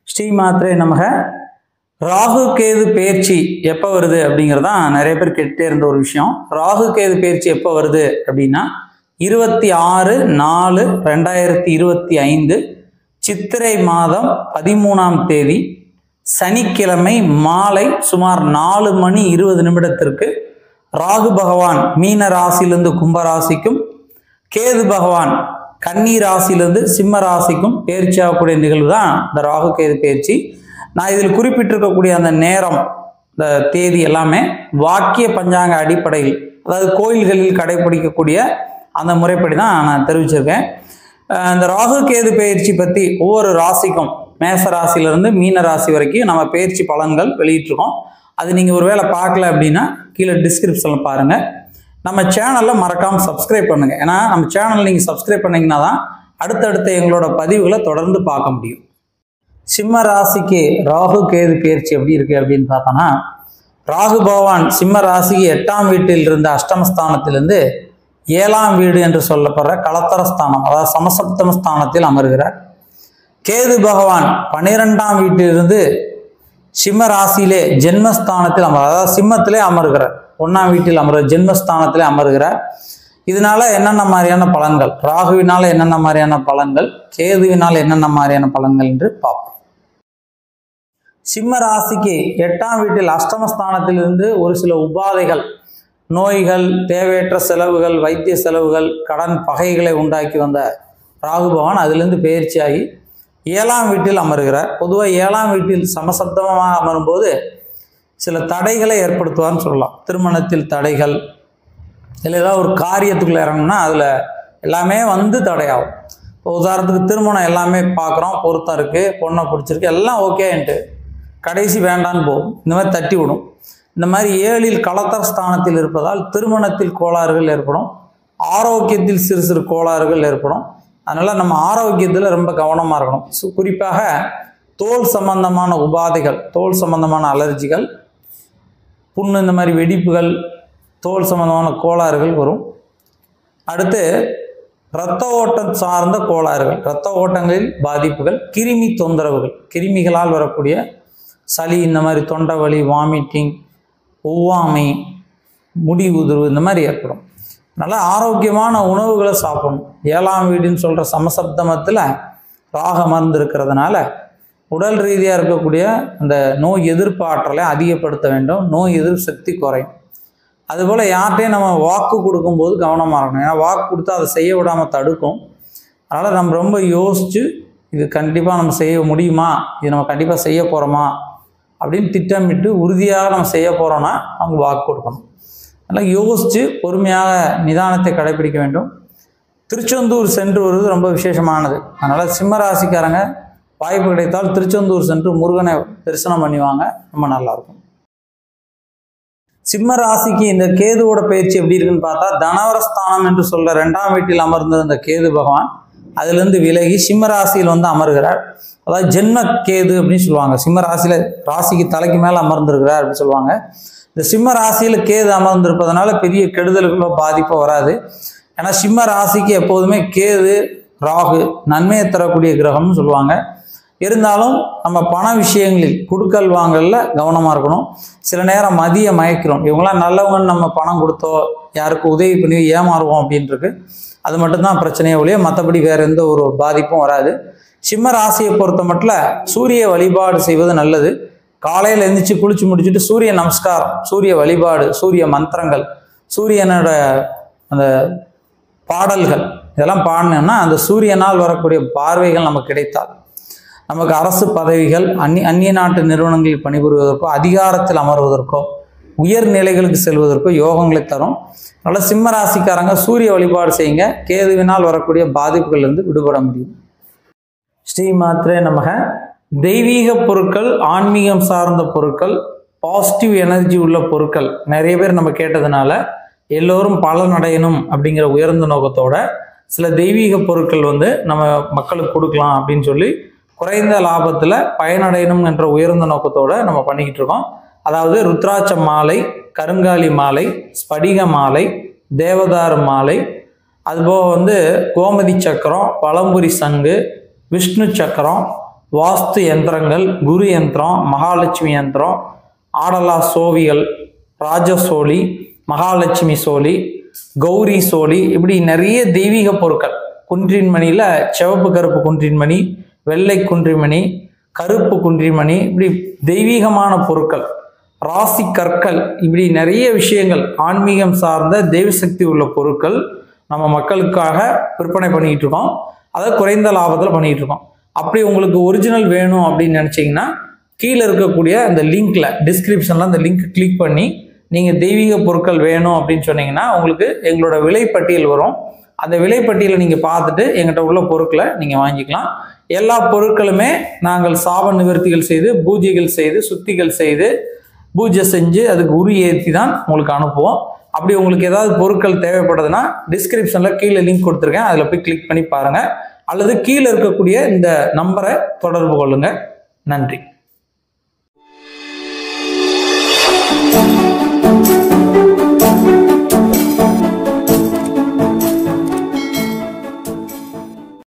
ஸ்ரீமாத்ரே நமக. ராகு கேது பெயர்ச்சி எப்போ வருது அப்படிங்கிறது தான் நிறைய பேர் கேட்டுட்டே இருந்த ஒரு விஷயம். ராகு கேது பெயர்ச்சி எப்போ வருது அப்படின்னா 26/4/2025 சித்திரை மாதம் 13ஆம் தேதி சனிக்கிழமை மாலை சுமார் 4:20 ராகு பகவான் மீன ராசியிலிருந்து கும்ப ராசிக்கும், கேது பகவான் கன்னி ராசியிலிருந்து சிம்ம ராசிக்கும் பெயர்ச்சி ஆகக்கூடிய நிகழ்வு தான் இந்த ராகு கேது பெயர்ச்சி. நான் இதில் குறிப்பிட்டிருக்கக்கூடிய அந்த நேரம், இந்த தேதி எல்லாமே வாக்கிய பஞ்சாங்க அடிப்படையில், அதாவது கோயில்களில் கடைபிடிக்கக்கூடிய அந்த முறைப்படி தான் நான் தெரிவிச்சிருக்கேன். இந்த ராகு கேது பெயர்ச்சி பற்றி ஒவ்வொரு ராசிக்கும், மேச ராசியிலிருந்து மீன ராசி வரைக்கும் நம்ம பெயர்ச்சி பலன்கள் வெளியிட்டிருக்கோம். அது நீங்கள் ஒரு வேளை பார்க்கல அப்படின்னா கீழே டிஸ்கிரிப்ஷனில் பாருங்கள். நம்ம சேனலில் மறக்காமல் சப்ஸ்கிரைப் பண்ணுங்கள். ஏன்னா நம்ம சேனல் நீங்கள் சப்ஸ்கிரைப் பண்ணிங்கன்னா தான் அடுத்தடுத்த எங்களோட பதிவுகளை தொடர்ந்து பார்க்க முடியும். சிம்ம ராசிக்கு ராகு கேது பெயர்ச்சி எப்படி இருக்குது அப்படின்னு பார்த்தோன்னா, ராகு பகவான் சிம்ம ராசிக்கு 8ஆம் வீட்டில் இருந்த அஷ்டமஸ்தானத்திலிருந்து 7ஆம் வீடு என்று சொல்லப்படுற கலத்தரஸ்தானம், அதாவது சமசப்தம ஸ்தானத்தில் அமர்கிறார். கேது பகவான் 12ஆம் வீட்டிலிருந்து சிம்ம ராசியிலே ஜென்மஸ்தானத்தில் அதாவது சிம்மத்திலே அமர்கிறார். 1ஆம் வீட்டில் ஜென்மஸ்தானத்திலே அமர்கிறார். இதனால என்னென்ன மாதிரியான பலன்கள், ராகுவினால் என்னென்ன மாதிரியான பலன்கள், கேதுவினால் என்னென்ன மாதிரியான பலன்கள் என்று பார்ப்போம். சிம்ம ராசிக்கு 8ஆம் வீட்டில் அஷ்டமஸ்தானத்திலிருந்து ஒரு சில உபாதைகள், நோய்கள், தேவையற்ற செலவுகள், வைத்திய செலவுகள், கடன் பகைகளை உண்டாக்கி வந்த ராகு பகவான் அதிலிருந்து பெயர்ச்சியாகி 7ஆம் வீட்டில் அமர்கிறார். பொதுவாக 7ஆம் வீட்டில் சமசப்தமாக அமரும்போது சில தடைகளை ஏற்படுத்துவார்னு சொல்லலாம். திருமணத்தில் தடைகள், இல்லை ஏதாவது ஒரு காரியத்துக்குள்ளே இறங்கணும்னா அதில் எல்லாமே வந்து தடையாகும். இப்போ உதாரணத்துக்கு திருமணம் எல்லாமே பார்க்குறோம், பொருத்தம் இருக்குது, பொண்ணை பிடிச்சிருக்கு, எல்லாம் ஓகேன்ட்டு கடைசி வேண்டான்னு போகும். இந்த மாதிரி தட்டி விடும். இந்த மாதிரி 7இல் கலத்தர ஸ்தானத்தில் இருப்பதால் திருமணத்தில் கோளாறுகள் ஏற்படும், ஆரோக்கியத்தில் சிறு சிறு கோளாறுகள் ஏற்படும். அதனால் நம்ம ஆரோக்கியத்தில் ரொம்ப கவனமாக இருக்கணும். குறிப்பாக தோல் சம்பந்தமான உபாதைகள், தோல் சம்பந்தமான அலர்ஜிகள், புண்ணு, இந்த மாதிரி வெடிப்புகள், தோல் சம்பந்தமான கோளாறுகள் வரும். அடுத்து இரத்த ஓட்டம் சார்ந்த கோளாறுகள், இரத்த ஓட்டங்களில் பாதிப்புகள், கிருமி தொந்தரவுகள், கிருமிகளால் வரக்கூடிய சளி, இந்த மாதிரி தொண்டை வலி, வாமிட்டிங், ஒவ்வாமை, முடி உதிர்வு, இந்த மாதிரி ஏற்படும். நல்லா ஆரோக்கியமான உணவுகளை சாப்பிடணும். 7ஆம் வீடுன்னு சொல்கிற சமசப்தமத்தில் ராகு அமர்ந்து இருக்கிறதுனால உடல் ரீதியாக இருக்கக்கூடிய அந்த நோய் எதிர்ப்பு ஆற்றலை அதிகப்படுத்த வேண்டும். நோய் எதிர்ப்பு சக்தி குறையும். அதுபோல் யார்கிட்டையும் நம்ம வாக்கு கொடுக்கும்போது கவனமாக இருக்கணும். ஏன்னா வாக்கு கொடுத்தா அதை செய்ய விடாமல் தடுக்கும். அதனால் நம்ம ரொம்ப யோசித்து இது கண்டிப்பாக நம்ம செய்ய முடியுமா, இது நம்ம கண்டிப்பாக செய்ய போகிறோமா அப்படின்னு திட்டமிட்டு உறுதியாக நம்ம செய்ய போகிறோன்னா அவங்க வாக்கு கொடுக்கணும். அதனால் யோசித்து பொறுமையாக நிதானத்தை கடைபிடிக்க வேண்டும். திருச்செந்தூர் சென்று வருவது ரொம்ப விசேஷமானது. அதனால் சிம்ம ராசிக்காரங்க வாய்ப்பு கிடைத்தால் திருச்செந்தூர் சென்று முருகனை தரிசனம் பண்ணிவாங்க, ரொம்ப நல்லாயிருக்கும். சிம்ம ராசிக்கு இந்த கேதுவோட பயிற்சி எப்படி இருக்குன்னு பார்த்தா, தனவரஸ்தானம் என்று சொல்கிற 2ஆம் வீட்டில் அமர்ந்திருந்த கேது பகவான் அதிலிருந்து விலகி சிம்ம ராசியில் வந்து அமர்கிறார். அதாவது ஜென்ம கேது அப்படின்னு சொல்லுவாங்க. சிம்ம ராசியில் ராசிக்கு தலைக்கு மேலே அமர்ந்திருக்கிறார் அப்படின்னு சொல்லுவாங்க. இந்த சிம்ம ராசியில் கேது அமர்ந்திருப்பதனால பெரிய கெடுதல்களோ பாதிப்போ வராது. ஏன்னா சிம்ம ராசிக்கு எப்போதுமே கேது ராகு நன்மையை தரக்கூடிய கிரகம்னு சொல்லுவாங்க. இருந்தாலும் நம்ம பண விஷயங்களில் கொடுக்கல் வாங்கலில் கவனமாக இருக்கணும். சில நேரம் மதிய மயக்கிறோம், இவங்களாம் நல்லவங்கன்னு நம்ம பணம் கொடுத்தோ யாருக்கு உதவி பண்ணி ஏமாறுவோம் அப்படின்ட்டுருக்கு. அது மட்டும்தான் பிரச்சனையே ஒழிய மற்றபடி வேறு எந்த ஒரு பாதிப்பும் வராது. சிம்ம ராசியை பொறுத்த மட்டும் சூரிய வழிபாடு செய்வது நல்லது. காலையில் எழுந்திரிச்சு குளிச்சு முடிச்சுட்டு சூரிய நமஸ்காரம், சூரிய வழிபாடு, சூரிய மந்திரங்கள், சூரியனோட அந்த பாடல்கள் இதெல்லாம் பாடினோம்னா அந்த சூரியனால் வரக்கூடிய பார்வைகள் நமக்கு கிடைத்தால் நமக்கு அரசு பதவிகள், அந்நிய நாட்டு நிறுவனங்களில் பணிபுரிவதற்கோ, அதிகாரத்தில் அமர்வதற்கோ, உயர் நிலைகளுக்கு செல்வதற்கோ யோகங்களை தரும். அதனால் சிம்ம ராசிக்காரங்க சூரிய வழிபாடு செய்யுங்க. கேதுவினால் வரக்கூடிய பாதிப்புகளிலிருந்து விடுபட முடியும். ஸ்ரீமாத்ரே நமக. தெய்வீக பொருட்கள், ஆன்மீகம் சார்ந்த பொருட்கள், பாசிட்டிவ் எனர்ஜி உள்ள பொருட்கள் நிறைய பேர் நம்ம கேட்டதுனால எல்லோரும் பலனடையணும் அப்படிங்கிற உயர்ந்த நோக்கத்தோட சில தெய்வீக பொருட்கள் வந்து நம்ம மக்களுக்கு கொடுக்கலாம் அப்படின்னு சொல்லி குறைந்த லாபத்தில் பயனடையணும் என்ற உயர்ந்த நோக்கத்தோடு நம்ம பண்ணிக்கிட்டு இருக்கோம். அதாவது ருத்ராட்ச மாலை, கருங்காலி மாலை, ஸ்படிக மாலை, தேவதாரு மாலை, அதுபோக வந்து கோமதி சக்கரம், பழம்புரி சங்கு, விஷ்ணு சக்கரம், வாஸ்து யந்திரங்கள், குரு யந்திரம், மகாலட்சுமி யந்திரம், ஆடலா சோவிகள், ராஜசோழி, மகாலட்சுமி சோழி, கௌரி சோழி, இப்படி நிறைய தெய்வீக பொருட்கள். குன்றின் மணியில் சிவப்பு கருப்பு குன்றின் மணி, வெள்ளை குன்றிமணி, கருப்பு குன்றிமணி, இப்படி தெய்வீகமான பொருட்கள், ராசி கற்கள், இப்படி நிறைய விஷயங்கள் ஆன்மீகம் சார்ந்த தெய்வ சக்தி உள்ள பொருட்கள் நம்ம மக்களுக்காக விற்பனை பண்ணிக்கிட்டு இருக்கோம். அதை குறைந்த லாபத்தில் பண்ணிக்கிட்டு இருக்கோம். அப்படி உங்களுக்கு ஒரிஜினல் வேணும் அப்படின்னு நினச்சிங்கன்னா கீழே இருக்கக்கூடிய அந்த லிங்க்ல டிஸ்கிரிப்ஷனில் அந்த லிங்க் கிளிக் பண்ணி நீங்கள் தெய்வீக பொருட்கள் வேணும் அப்படின்னு சொன்னீங்கன்னா உங்களுக்கு எங்களோட விலைப்பட்டியல் வரும். அந்த விலைப்பட்டியலை நீங்கள் பார்த்துட்டு எங்கிட்ட உள்ள பொருட்களை நீங்கள் வாங்கிக்கலாம். எல்லா பொருட்களுமே நாங்கள் சாப நிவர்த்திகள் செய்து, பூஜைகள் செய்து, சுத்திகள் செய்து, பூஜை செஞ்சு அதுக்கு உரி ஏற்றி தான் உங்களுக்கு அனுப்புவோம். அப்படி உங்களுக்கு ஏதாவது பொருட்கள் தேவைப்படுதுன்னா டிஸ்கிரிப்ஷனில் கீழே லிங்க் கொடுத்துருக்கேன், அதில் போய் கிளிக் பண்ணி பாருங்கள். அல்லது கீழே இருக்கக்கூடிய இந்த நம்பரை தொடர்பு கொள்ளுங்கள். நன்றி.